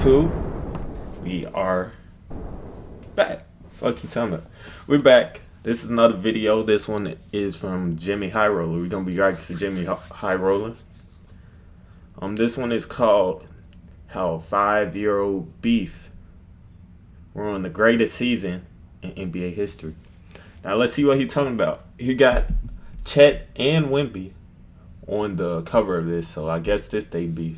YouTube? We are back. Fuck you talking about? We're back. This is another video. This one is from Jimmy High Roller. We're gonna be reacting to Jimmy High Roller. This one is called "How a 5-Year-Old Beef Ruined the Greatest Season in NBA History." Now let's see what he's talking about. He got Chet and Wemby on the cover of this, so I guess this they beef.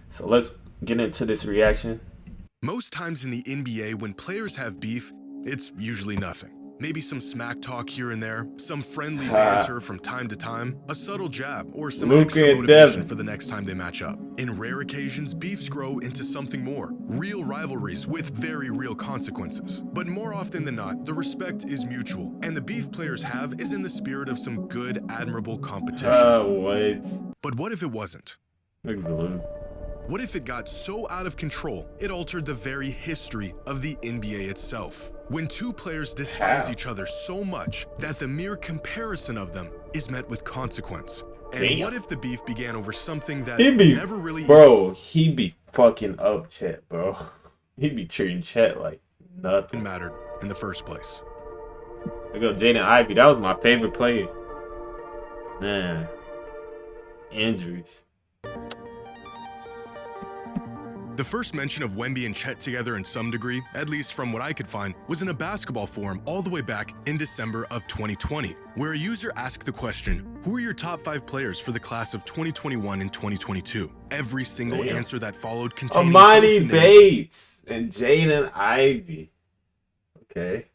So let's get into this reaction. Most times in the NBA, when players have beef, it's usually nothing. Maybe some smack talk here and there, some friendly banter from time to time, a subtle jab, or some extra motivation for the next time they match up. In rare occasions, beefs grow into something more, real rivalries with very real consequences. But more often than not, the respect is mutual, and the beef players have is in the spirit of some good, admirable competition. But what if it wasn't? Excellent. What if it got so out of control, it altered the very history of the NBA itself? When two players despise each other so much that the mere comparison of them is met with consequence. And what if the beef began over something that never really... Bro, he be fucking up Chet, bro. He be treating Chet like nothing mattered in the first place. I go Jaden Ivey. That was my favorite player. Man. Injuries. The first mention of Wemby and Chet together in some degree, at least from what I could find, was in a basketball forum all the way back in December of 2020, where a user asked the question, who are your top 5 players for the class of 2021 and 2022? Every single answer that followed contained Amani Bates and Jaden Ivey. Okay.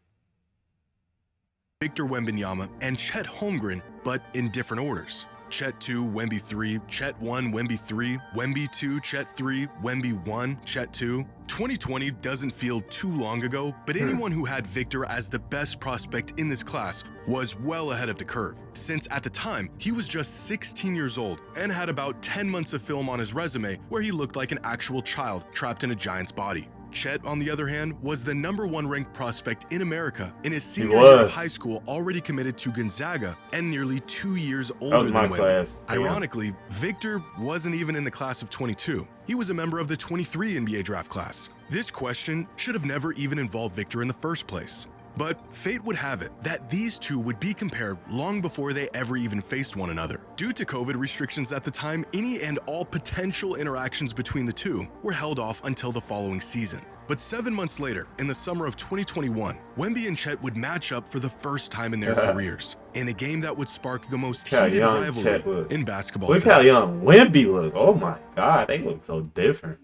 Victor Wembanyama and Chet Holmgren, but in different orders. Chet 2, Wemby 3, Chet 1, Wemby 3, Wemby 2, Chet 3, Wemby 1, Chet 2. 2020 doesn't feel too long ago, but anyone who had Victor as the best prospect in this class was well ahead of the curve, since at the time, he was just 16 years old and had about 10 months of film on his resume where he looked like an actual child trapped in a giant's body. Chet, on the other hand, was the #1 ranked prospect in America in his senior year of high school, already committed to Gonzaga and nearly 2 years older than Wemby. Ironically, Victor wasn't even in the class of 22. He was a member of the 23 NBA draft class. This question should have never even involved Victor in the first place. But fate would have it that these two would be compared long before they ever even faced one another. Due to COVID restrictions at the time, any and all potential interactions between the two were held off until the following season. But 7 months later, in the summer of 2021, Wemby and Chet would match up for the first time in their careers, in a game that would spark the most heated rivalry in basketball. Look how young Wemby look. Oh my God, they look so different.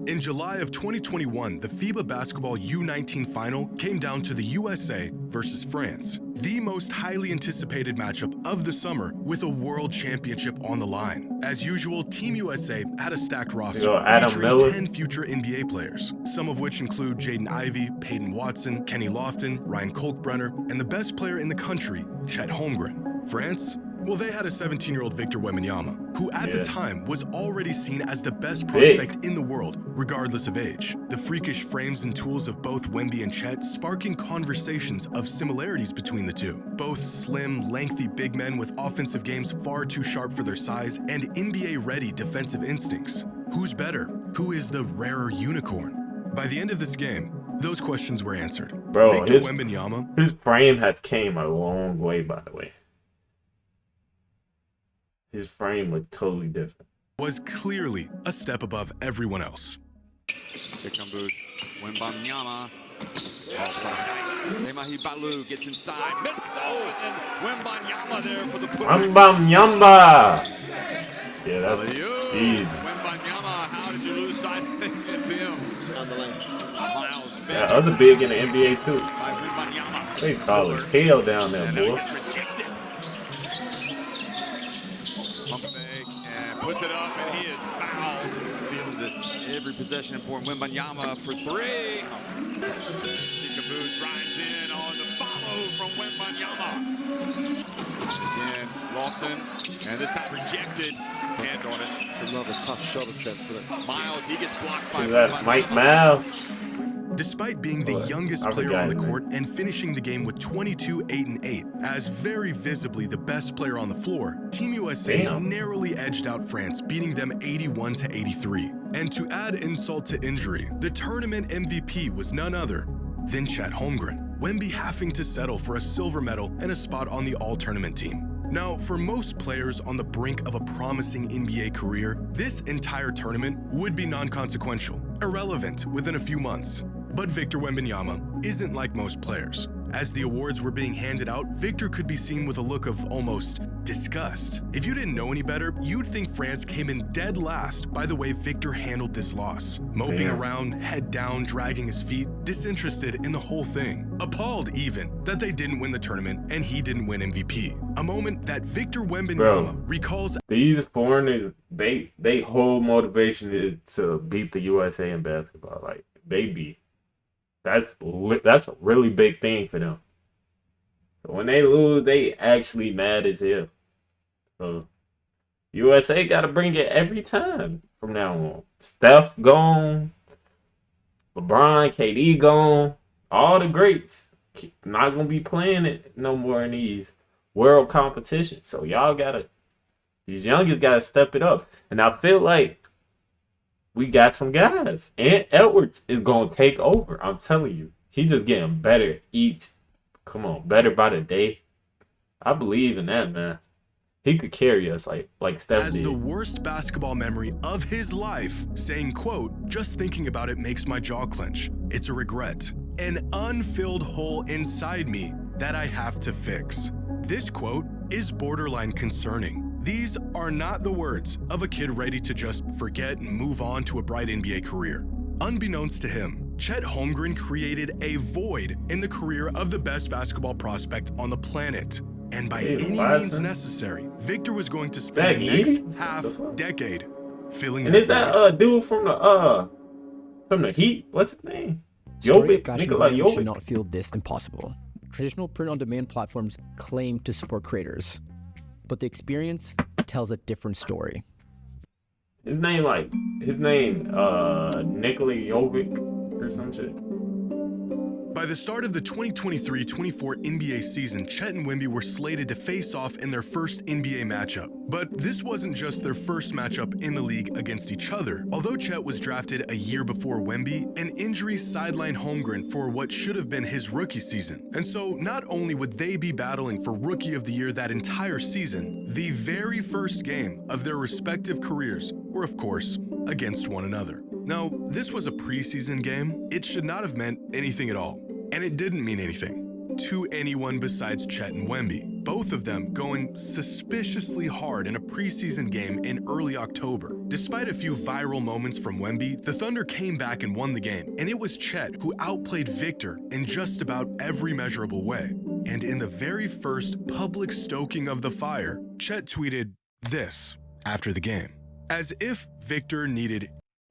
In July of 2021, the FIBA Basketball U19 final came down to the USA versus France, the most highly anticipated matchup of the summer with a world championship on the line. As usual, Team USA had a stacked roster featuring 10 future NBA players, some of which include Jaden Ivey, Peyton Watson, Kenny Lofton, Ryan Kolkbrenner, and the best player in the country, Chet Holmgren. France? Well, they had a 17-year-old Victor Wembanyama, who at the time was already seen as the best prospect in the world, regardless of age. The freakish frames and tools of both Wemby and Chet sparking conversations of similarities between the two. Both slim, lengthy big men with offensive games far too sharp for their size and NBA-ready defensive instincts. Who's better? Who is the rarer unicorn? By the end of this game, those questions were answered. Bro, Victor Wembanyama, his frame has came a long way, by the way. His frame looked totally different. Was clearly a step above everyone else. Wembanyama. Balu gets inside. Missed. Oh, and then Wembanyama there for the push. Wembanyama. Yeah, that's easy. Wembanyama, how did you lose sight of him? On the lane. Miles. Yeah, other big in the NBA too. They tall as hell down there, boy. Puts it up, and he is fouled. Feeling that every possession important. Wembanyama for 3. Peekaboo drives in on the follow from Wembanyama. Again, Lofton, and this time rejected. Hand on it. It's another tough shot attempt, isn't it? Miles, he gets blocked by Mike Miles. despite being the youngest player on the court and finishing the game with 22, 8, and 8. As very visibly the best player on the floor, Team USA narrowly edged out France, beating them 81 to 83. And to add insult to injury, the tournament MVP was none other than Chet Holmgren, Wemby having to settle for a silver medal and a spot on the all-tournament team. Now, for most players on the brink of a promising NBA career, this entire tournament would be non-consequential, irrelevant within a few months. But Victor Wembanyama isn't like most players. As the awards were being handed out, Victor could be seen with a look of almost disgust. If you didn't know any better, you'd think France came in dead last by the way Victor handled this loss. Moping around, head down, dragging his feet, disinterested in the whole thing. Appalled even that they didn't win the tournament and he didn't win MVP. A moment that Victor Wembanyama recalls. These foreigners, they whole motivation is to beat the USA in basketball. Like, they beat. That's a really big thing for them. So when they lose, they actually mad as hell. So USA got to bring it every time from now on. Steph gone, LeBron, KD gone, all the greats not gonna be playing it no more in these world competitions. So these youngest gotta step it up. And I feel like we got some guys. And Edwards is going to take over. I'm telling you. He just getting better better by the day. I believe in that, man. He could carry us like Steph as did. The worst basketball memory of his life, saying, quote, "Just thinking about it makes my jaw clench. It's a regret. An unfilled hole inside me that I have to fix." This quote is borderline concerning. These are not the words of a kid ready to just forget and move on to a bright NBA career. Unbeknownst to him, Chet Holmgren created a void in the career of the best basketball prospect on the planet. And by any means necessary, Victor was going to spend the next half-decade filling and is that dude from the Heat? What's his name? Jovic should not feel this impossible. Traditional print-on-demand platforms claim to support creators, but the experience tells a different story. His name Nikola Jovic or some shit. By the start of the 2023-24 NBA season, Chet and Wemby were slated to face off in their first NBA matchup. But this wasn't just their first matchup in the league against each other. Although Chet was drafted a year before Wemby, an injury sidelined Holmgren for what should have been his rookie season. And so not only would they be battling for Rookie of the Year that entire season, the very first game of their respective careers were, of course, against one another. Now, this was a preseason game. It should not have meant anything at all. And it didn't mean anything to anyone besides Chet and Wemby, both of them going suspiciously hard in a preseason game in early October. Despite a few viral moments from Wemby, the Thunder came back and won the game, and it was Chet who outplayed Victor in just about every measurable way. And in the very first public stoking of the fire, Chet tweeted this after the game, as if Victor needed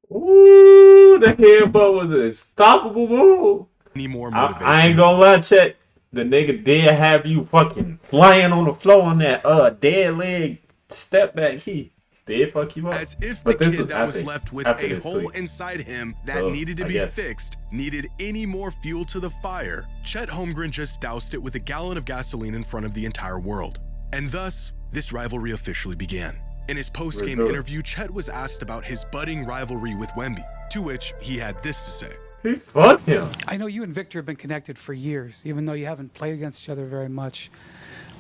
the headbutt was an unstoppable move. Any more motivation. I ain't gonna lie, Chet. The nigga did have you fucking flying on the floor on that dead leg step back. He did fuck you up. As if the kid that was left with a hole inside him that needed to be fixed needed any more fuel to the fire, Chet Holmgren just doused it with a gallon of gasoline in front of the entire world. And thus, this rivalry officially began. In his post-game interview, Chet was asked about his budding rivalry with Wemby, to which he had this to say. He fucked him. I know you and Victor have been connected for years, even though you haven't played against each other very much.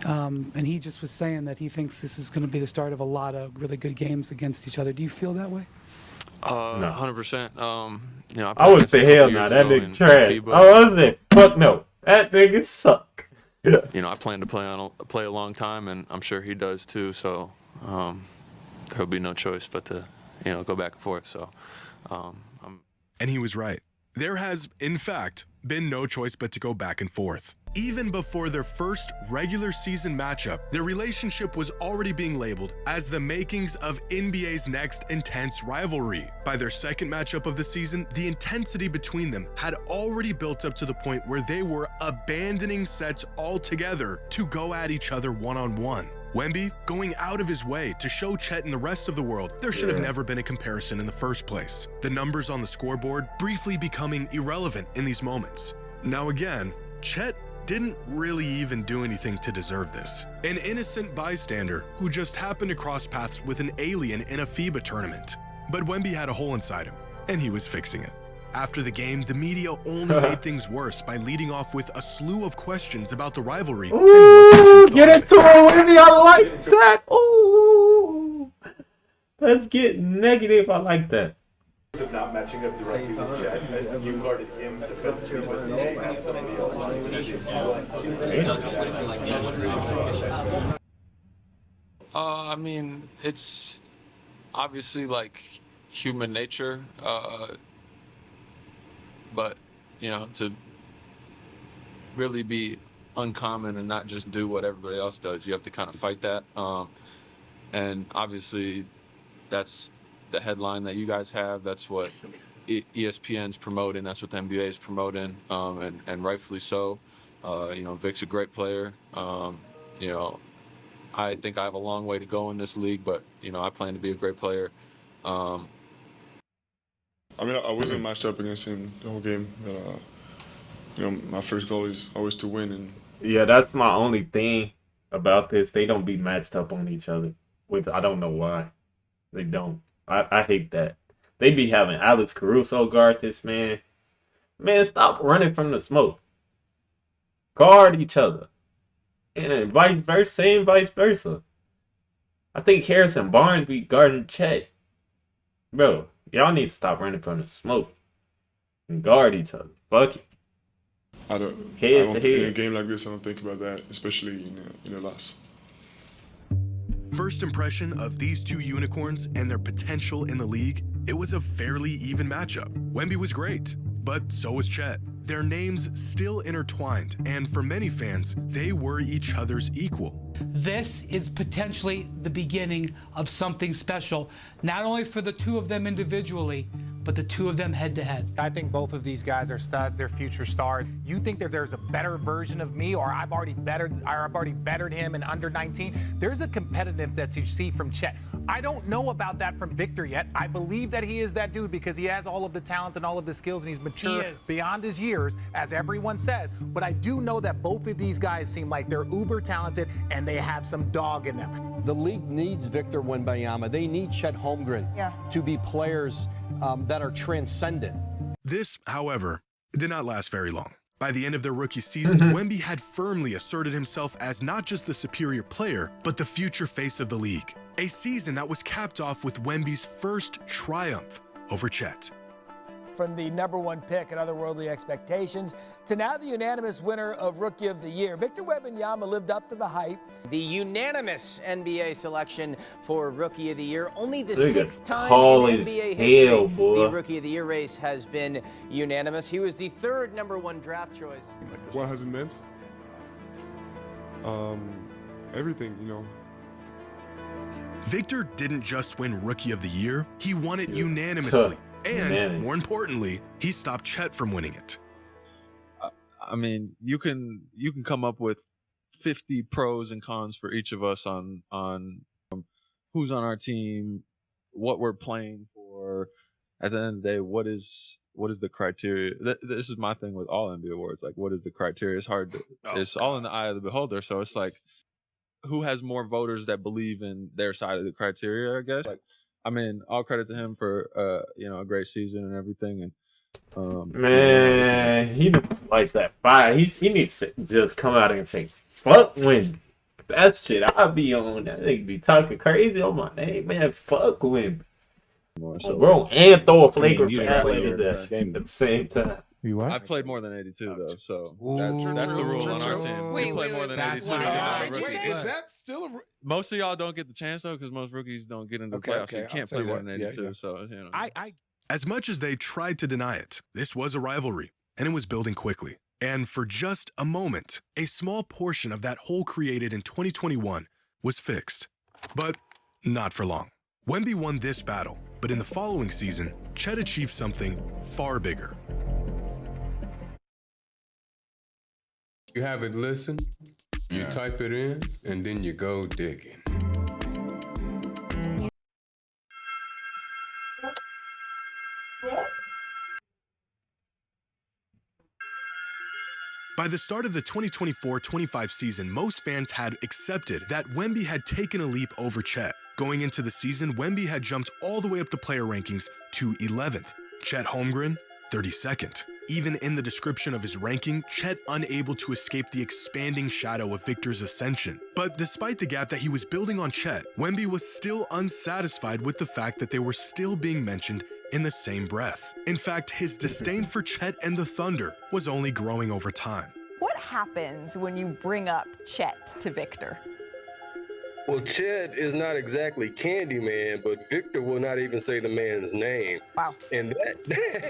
And he just was saying that he thinks this is going to be the start of a lot of really good games against each other. Do you feel that way? 100%. I would say hell no. That nigga trash. I was there. Fuck no. That nigga suck. I plan to play a long time, and I'm sure he does too. So there'll be no choice but to go back and forth. So, and he was right. There has, in fact, been no choice but to go back and forth. Even before their first regular season matchup, their relationship was already being labeled as the makings of NBA's next intense rivalry. By their second matchup of the season, the intensity between them had already built up to the point where they were abandoning sets altogether to go at each other one-on-one. Wemby going out of his way to show Chet and the rest of the world there should have never been a comparison in the first place. The numbers on the scoreboard briefly becoming irrelevant in these moments. Now again, Chet didn't really even do anything to deserve this. An innocent bystander who just happened to cross paths with an alien in a FIBA tournament. But Wemby had a hole inside him, and he was fixing it. After the game, the media only made things worse by leading off with a slew of questions about the rivalry. Ooh, get into it, Wemby. I like that. Ooh, let's get negative. I like that. Not matching up directly with Chet. You guarded him defensively. I mean, it's obviously like human nature, but you know, to really be uncommon and not just do what everybody else does, you have to kind of fight that. And obviously, that's the headline that you guys have. That's what ESPN's promoting. That's what the NBA is promoting, and rightfully so. You know, Vic's a great player. You know, I think I have a long way to go in this league, but you know, I plan to be a great player. I mean, I wasn't matched up against him the whole game. But, you know, my first goal is always to win. And yeah, that's my only thing about this. They don't be matched up on each other. I don't know why. They don't. I hate that. They be having Alex Caruso guard this man. Man, stop running from the smoke. Guard each other. And vice versa. I think Harrison Barnes be guarding Chet. Bro, y'all need to stop running from the smoke and guard each other. Fuck it. I don't Head to in a head. game like this, I don't think about that, especially in a loss. First impression of these two unicorns and their potential in the league, it was a fairly even matchup. Wemby was great, but so was Chet. Their names still intertwined, and for many fans, they were each other's equal. This is potentially the beginning of something special, not only for the two of them individually, but the two of them head to head. I think both of these guys are studs. They're future stars. You think that there's a better version of me, or I've already bettered him in under 19? There's a competitiveness that you see from Chet. I don't know about that from Victor yet. I believe that he is that dude because he has all of the talent and all of the skills, and he's mature beyond his years, as everyone says. But I do know that both of these guys seem like they're uber talented and they have some dog in them. The league needs Victor Wembanyama. They need Chet Holmgren to be players that are transcendent. This, however, did not last very long. By the end of their rookie seasons, Wemby had firmly asserted himself as not just the superior player, but the future face of the league. A season that was capped off with Wemby's first triumph over Chet. From the #1 pick and otherworldly expectations to now the unanimous winner of Rookie of the Year, Victor Wembanyama lived up to the hype. The unanimous NBA selection for Rookie of the Year. Only the Look at 6th time tall in as NBA history hell, boy. the Rookie of the Year race has been unanimous. He was the 3rd #1 draft choice. What has it meant? Everything, you know. Victor didn't just win Rookie of the Year, he won it unanimously. And more importantly, he stopped Chet from winning it. I mean, you can come up with 50 pros and cons for each of us on who's on our team, what we're playing for. At the end of the day, what is the criteria? This is my thing with all NBA awards. Like, what is the criteria? It's hard to. It's all in the eye of the beholder. So it's like, who has more voters that believe in their side of the criteria? I guess. Like, I mean, all credit to him for a great season and everything. And man, he likes that fire. He needs to just come out and say, "Fuck Wemby." That shit I'll be on. That nigga be talking crazy on my name, man. Fuck Wemby. So, bro, and throw a flagrant pass at the same time. I played more than 82 though, so that's the rule on our team. We play more than 82. Is that still a... Most of y'all don't get the chance though, because most rookies don't get into the playoffs. So you can't play more than 82. So you know. As much as they tried to deny it, this was a rivalry, and it was building quickly. And for just a moment, a small portion of that hole created in 2021 was fixed. But not for long. Wemby won this battle, but in the following season, Chet achieved something far bigger. You haven't listened, You type it in, and then you go digging. By the start of the 2024-25 season, most fans had accepted that Wemby had taken a leap over Chet. Going into the season, Wemby had jumped all the way up the player rankings to 11th. Chet Holmgren, 32nd. Even in the description of his ranking, Chet unable to escape the expanding shadow of Victor's ascension. But despite the gap that he was building on Chet, Wemby was still unsatisfied with the fact that they were still being mentioned in the same breath. In fact, his disdain for Chet and the Thunder was only growing over time. What happens when you bring up Chet to Victor? Well, Chet is not exactly Candyman, but Victor will not even say the man's name. Wow. And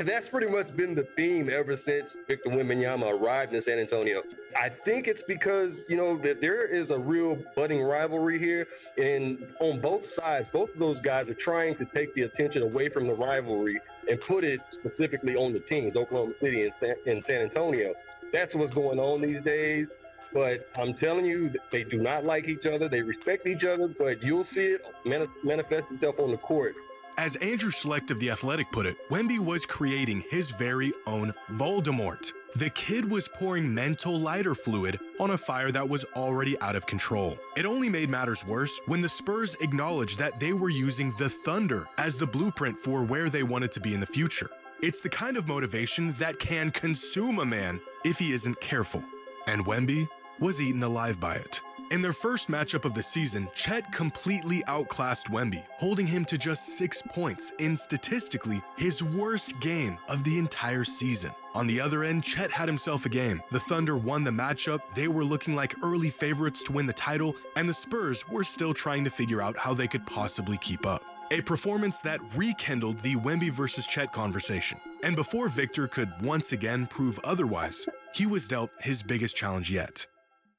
that's pretty much been the theme ever since Victor Wembanyama arrived in San Antonio. I think it's because, you know, that there is a real budding rivalry here. And on both sides, both of those guys are trying to take the attention away from the rivalry and put it specifically on the teams, Oklahoma City and San Antonio. That's what's going on these days. But I'm telling you, they do not like each other. They respect each other, but you'll see it manifest itself on the court. As Andrew Schlecht of The Athletic put it, Wemby was creating his very own Voldemort. The kid was pouring mental lighter fluid on a fire that was already out of control. It only made matters worse when the Spurs acknowledged that they were using the Thunder as the blueprint for where they wanted to be in the future. It's the kind of motivation that can consume a man if he isn't careful. And Wemby was eaten alive by it. In their first matchup of the season, Chet completely outclassed Wemby, holding him to just 6 points in statistically his worst game of the entire season. On the other end, Chet had himself a game. The Thunder won the matchup, they were looking like early favorites to win the title, and the Spurs were still trying to figure out how they could possibly keep up. A performance that rekindled the Wemby versus Chet conversation. And before Victor could once again prove otherwise, he was dealt his biggest challenge yet.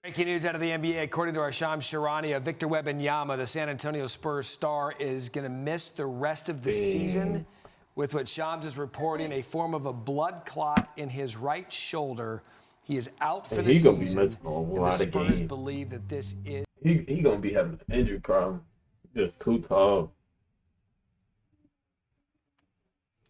Breaking news out of the NBA, according to our Shams Sharania, Victor Wembanyama, the San Antonio Spurs star, is going to miss the rest of the season with what Shams is reporting, a form of a blood clot in his right shoulder. He is out for the season. He's gonna be missing a lot of games. Spurs believe that this is... He gonna be having an injury problem. Just too tall.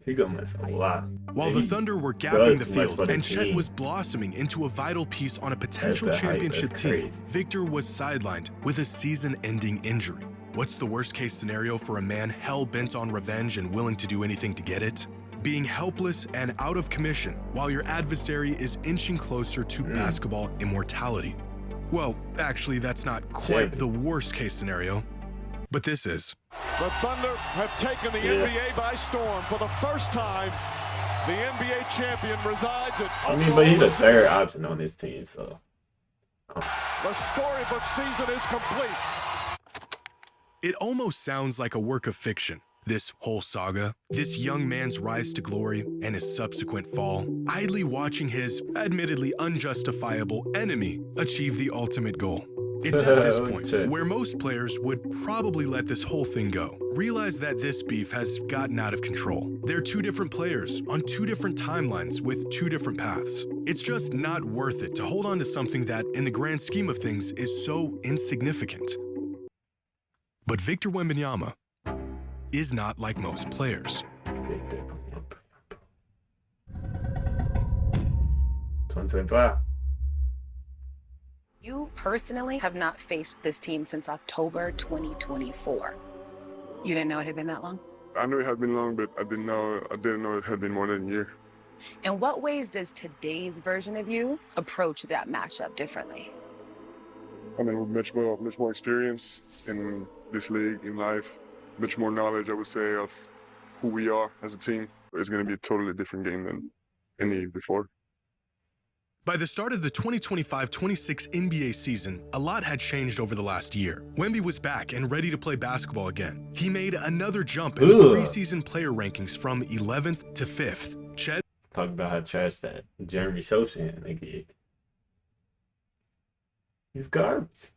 He gonna miss a lot. While the Thunder were gapping the field and Chet was blossoming into a vital piece on a potential championship team, Victor was sidelined with a season-ending injury. What's the worst-case scenario for a man hell-bent on revenge and willing to do anything to get it? Being helpless and out of commission while your adversary is inching closer to basketball immortality. Well, actually, that's not quite the worst-case scenario. But this is. The Thunder have taken the NBA by storm. For the first time, the NBA champion resides at but he's the third option on this team, so. The storybook season is complete. It almost sounds like a work of fiction, this whole saga. This young man's rise to glory and his subsequent fall, idly watching his admittedly unjustifiable enemy achieve the ultimate goal. It's at this point where most players would probably let this whole thing go. Realize that this beef has gotten out of control. They're two different players on two different timelines with two different paths. It's just not worth it to hold on to something that, in the grand scheme of things, is so insignificant. But Victor Wembanyama is not like most players. You personally have not faced this team since October 2024. You didn't know it had been that long? I knew it had been long, but I didn't know it had been more than a year. In what ways does today's version of you approach that matchup differently? I mean, with much more experience in this league, in life, much more knowledge, I would say, of who we are as a team. It's going to be a totally different game than any before. By the start of the 2025-26 NBA season, a lot had changed over the last year. Wemby was back and ready to play basketball again. He made another jump in the preseason player rankings from 11th to 5th. Chet talk about how trash that Jeremy Sochan nigga. He's garbage.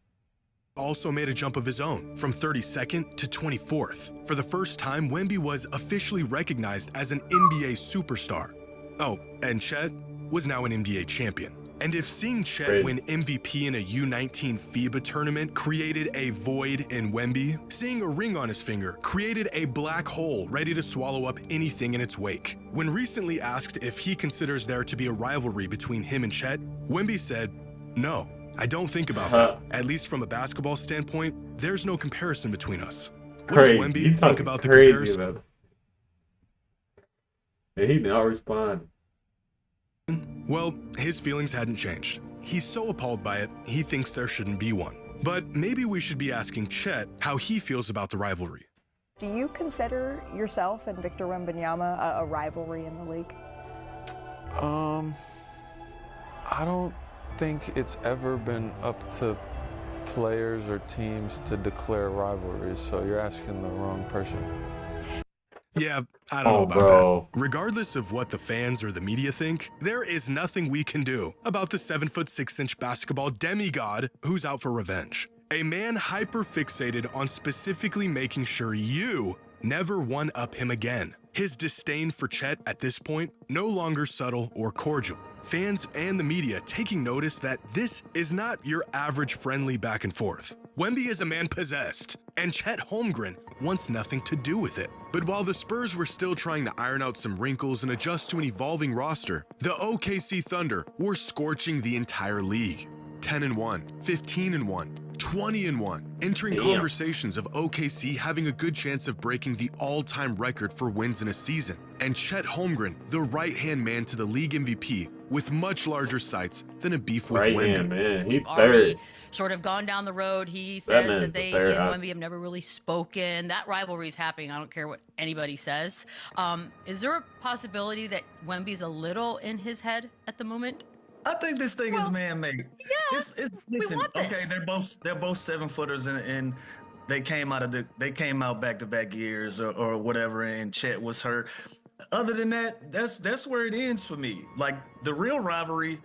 Also made a jump of his own from 32nd to 24th. For the first time, Wemby was officially recognized as an NBA superstar. Oh, and Chet was now an NBA champion. And if seeing Chet win MVP in a U19 FIBA tournament created a void in Wemby, seeing a ring on his finger created a black hole ready to swallow up anything in its wake. When recently asked if he considers there to be a rivalry between him and Chet, Wemby said, "No, I don't think about that. At least from a basketball standpoint, there's no comparison between us." What does Wemby think about the comparison? And he did not respond. Well, his feelings hadn't changed. He's so appalled by it, he thinks there shouldn't be one. But maybe we should be asking Chet how he feels about the rivalry. Do you consider yourself and Victor Wembanyama a rivalry in the league? I don't think it's ever been up to players or teams to declare rivalries, so you're asking the wrong person. Yeah, I don't know about that. Regardless of what the fans or the media think, there is nothing we can do about the 7'6" basketball demigod who's out for revenge. A man hyper-fixated on specifically making sure you never one-up him again. His disdain for Chet at this point, no longer subtle or cordial. Fans and the media taking notice that this is not your average friendly back and forth. Wemby is a man possessed, and Chet Holmgren wants nothing to do with it. But while the Spurs were still trying to iron out some wrinkles and adjust to an evolving roster, the OKC Thunder were scorching the entire league. 10-1, 15-1, 20-1, entering conversations of OKC having a good chance of breaking the all-time record for wins in a season. And Chet Holmgren, the right-hand man to the league MVP, with much larger sights than a beef with Wemby. Man, he already sort of gone down the road. He says that he and Wemby have never really spoken. That rivalry is happening. I don't care what anybody says. Is there a possibility that Wemby's a little in his head at the moment? I think this thing is man-made. Yeah, listen, okay, they're both 7-footers and they came out back-to-back years or whatever, and Chet was hurt. Other than that, that's where it ends for me. Like the real rivalry,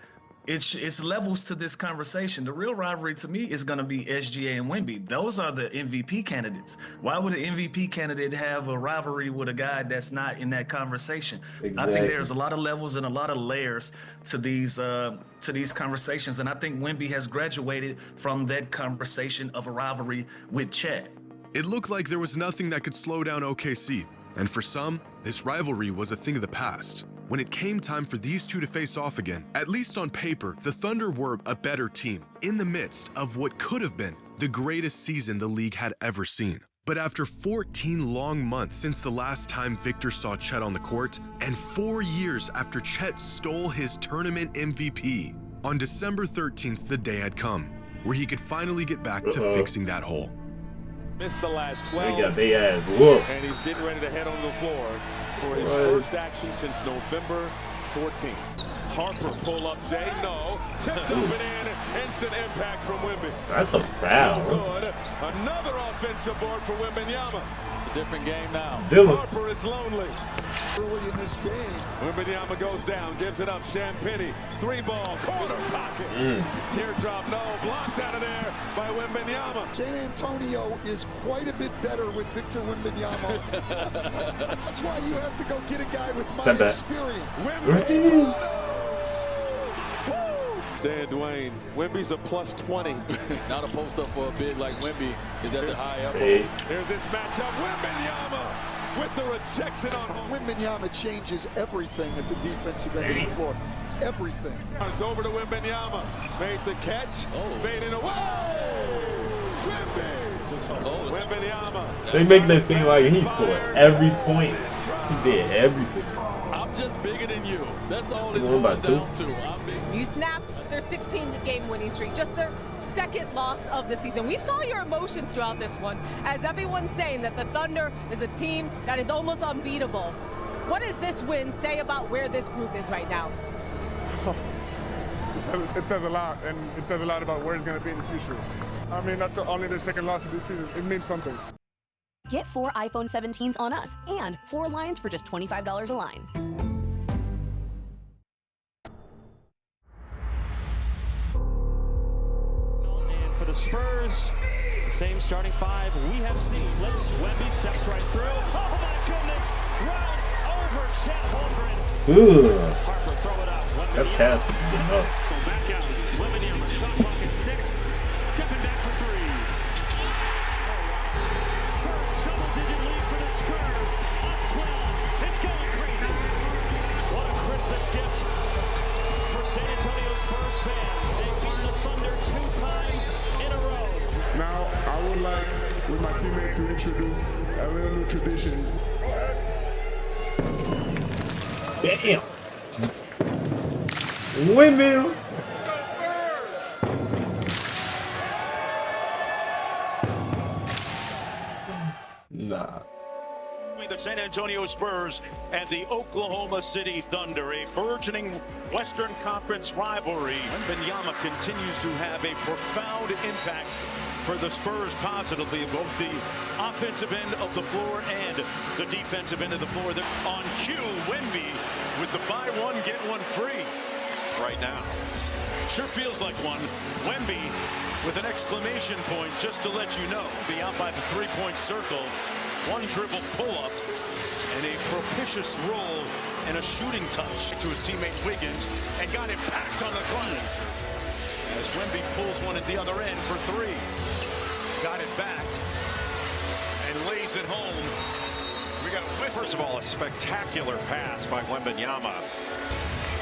it's levels to this conversation. The real rivalry to me is going to be SGA and Wemby. Those are the MVP candidates. Why would an MVP candidate have a rivalry with a guy that's not in that conversation? Exactly. I think there's a lot of levels and a lot of layers to these conversations, and I think Wemby has graduated from that conversation of a rivalry with Chet. It looked like there was nothing that could slow down OKC, and for some, this rivalry was a thing of the past. When it came time for these two to face off again, at least on paper, the Thunder were a better team in the midst of what could have been the greatest season the league had ever seen. But after 14 long months since the last time Victor saw Chet on the court, and 4 years after Chet stole his tournament MVP, on December 13th, the day had come where he could finally get back to fixing that hole. Missed the last 12. They got their ass whooped. And he's getting ready to head onto the floor for his first action since November 14th. Harper pull up Jay, no. Tipped open in, instant impact from Wemby. That's a foul. Good. Another offensive board for Wembanyama. It's a different game now. Harper is lonely. Early in this game. Wembanyama goes down, gives it up. Champagny, 3-ball, corner pocket. Teardrop, no, blocked out of there by Wembanyama. San Antonio is quite a bit better with Victor Wembanyama. That's why you have to go get a guy with my experience. Dan Dwayne, Wemby's a plus 20. Not a post up for a big like Wemby is at the high elbow. Here's this matchup. Wembanyama with the rejection on home. Wembanyama changes everything at the defensive end of the floor. Everything. It's over to Wembanyama. Made the catch. Fading away. Wemby. Wembanyama. They make that seem like he scored every point. He did everything. I'm just bigger than you. That's all it boils down to. You snapped their 16-game winning streak, just their second loss of the season. We saw your emotions throughout this one, as everyone's saying that the Thunder is a team that is almost unbeatable. What does this win say about where this group is right now? It says a lot, and it says a lot about where it's going to be in the future. I mean, that's only their second loss of this season. It means something. Get 4 iPhone 17s on us and 4 lines for just $25 a line. And for the Spurs, the same starting 5 we have seen. Slips, Wemby steps right through. Oh my goodness! Round over Chet Holmgren. Ooh. Harper throw it up. That pass is good enough. Back out. Wembanyama shot clock at 6. Stepping back for 3. First double-digit lead for the Spurs. Up 12. It's going crazy. What a Christmas gift for San Antonio Spurs fans. They've beaten the Thunder 2 times in a row. Now, I would like, with my teammates, to introduce a little new tradition. Damn. Windmill. Nah. The San Antonio Spurs and the Oklahoma City Thunder, a burgeoning Western Conference rivalry. Wembanyama continues to have a profound impact for the Spurs positively, both the offensive end of the floor and the defensive end of the floor. They're on cue, Wemby with the buy one, get one free right now. Sure feels like one. Wemby with an exclamation point just to let you know. Be out by the three-point circle. One dribble pull-up and a propitious roll and a shooting touch to his teammate Wiggins and got him packed on the glass. As Wemby pulls one at the other end for 3. Got it back and lays it home. We got a whistle. First of all, a spectacular pass by Wembanyama.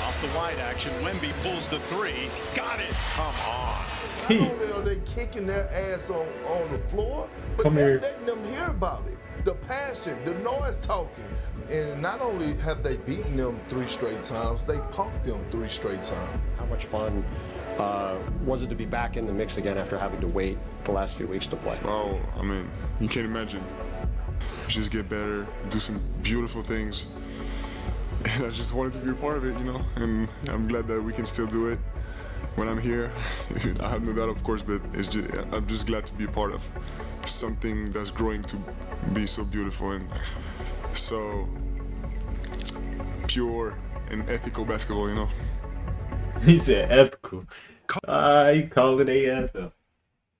Off the wide action, Wemby pulls the 3. Got it. Come on. Not only are they kicking their ass on the floor, but they're letting them hear about it. The passion, the noise talking. And not only have they beaten them 3 straight times, they punked them 3 straight times. How much fun was it to be back in the mix again after having to wait the last few weeks to play? Oh, I mean, you can't imagine. Just get better, do some beautiful things. And I just wanted to be a part of it, you know, and I'm glad that we can still do it when I'm here. I have no doubt, of course, but I'm just glad to be a part of something that's growing to be so beautiful and so pure and ethical basketball, you know. He said ethical. He called it ASL.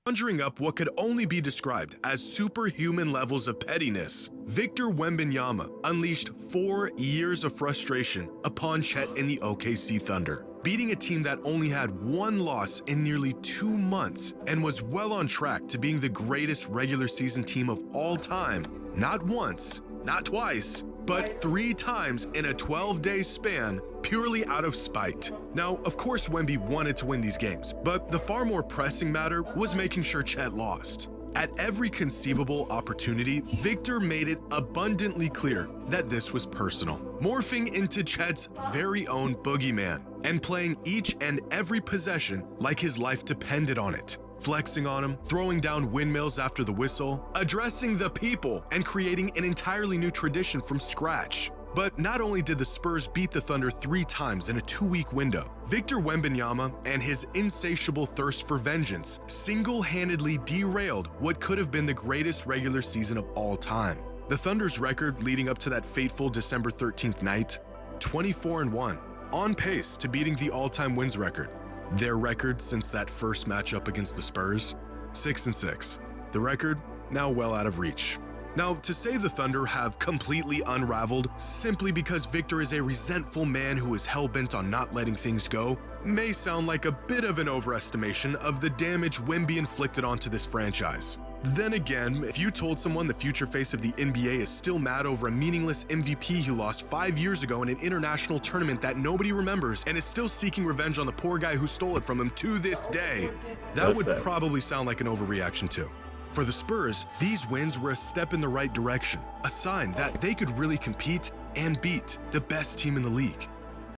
Conjuring up what could only be described as superhuman levels of pettiness, Victor Wembanyama unleashed 4 years of frustration upon Chet and the OKC Thunder, beating a team that only had 1 loss in nearly 2 months and was well on track to being the greatest regular season team of all time, not once, not twice, but 3 times in a 12-day span, purely out of spite. Now, of course, Wemby wanted to win these games, but the far more pressing matter was making sure Chet lost. At every conceivable opportunity, Victor made it abundantly clear that this was personal, morphing into Chet's very own boogeyman and playing each and every possession like his life depended on it. Flexing on him, throwing down windmills after the whistle, addressing the people, and creating an entirely new tradition from scratch. But not only did the Spurs beat the Thunder 3 times in a 2-week window, Victor Wembanyama and his insatiable thirst for vengeance single-handedly derailed what could have been the greatest regular season of all time. The Thunder's record leading up to that fateful December 13th night, 24-1, on pace to beating the all-time wins record. Their record since that first matchup against the Spurs, 6-6. The record now well out of reach. Now, to say the Thunder have completely unraveled simply because Victor is a resentful man who is hell-bent on not letting things go may sound like a bit of an overestimation of the damage Wemby inflicted onto this franchise. Then again, if you told someone the future face of the NBA is still mad over a meaningless MVP he lost 5 years ago in an international tournament that nobody remembers and is still seeking revenge on the poor guy who stole it from him to this day, that would probably sound like an overreaction too. For the Spurs, these wins were a step in the right direction, a sign that they could really compete and beat the best team in the league.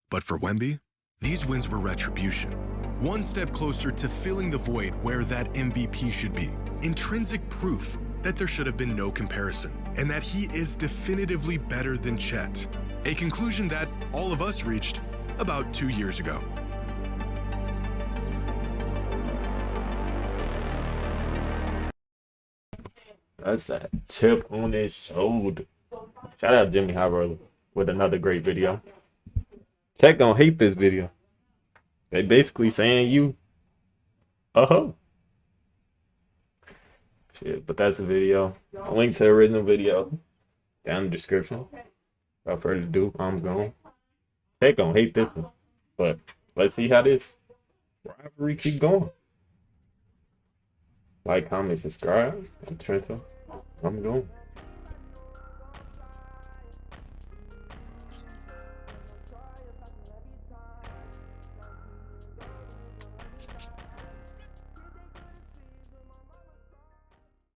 But for Wemby, these wins were retribution. One step closer to filling the void where that MVP should be. Intrinsic proof that there should have been no comparison, and that he is definitively better than Chet. A conclusion that all of us reached about 2 years ago. That's that chip on his shoulder. Shout out Jimmy High Roller with another great video. Chet gonna hate this video. They basically saying you a hoe. Shit, but that's a video. A link to the original video down in the description. Without further ado, I'm gone. They gonna hate this one, but let's see how this rivalry keep going. Like, comment, subscribe, and turn on. I'm gone.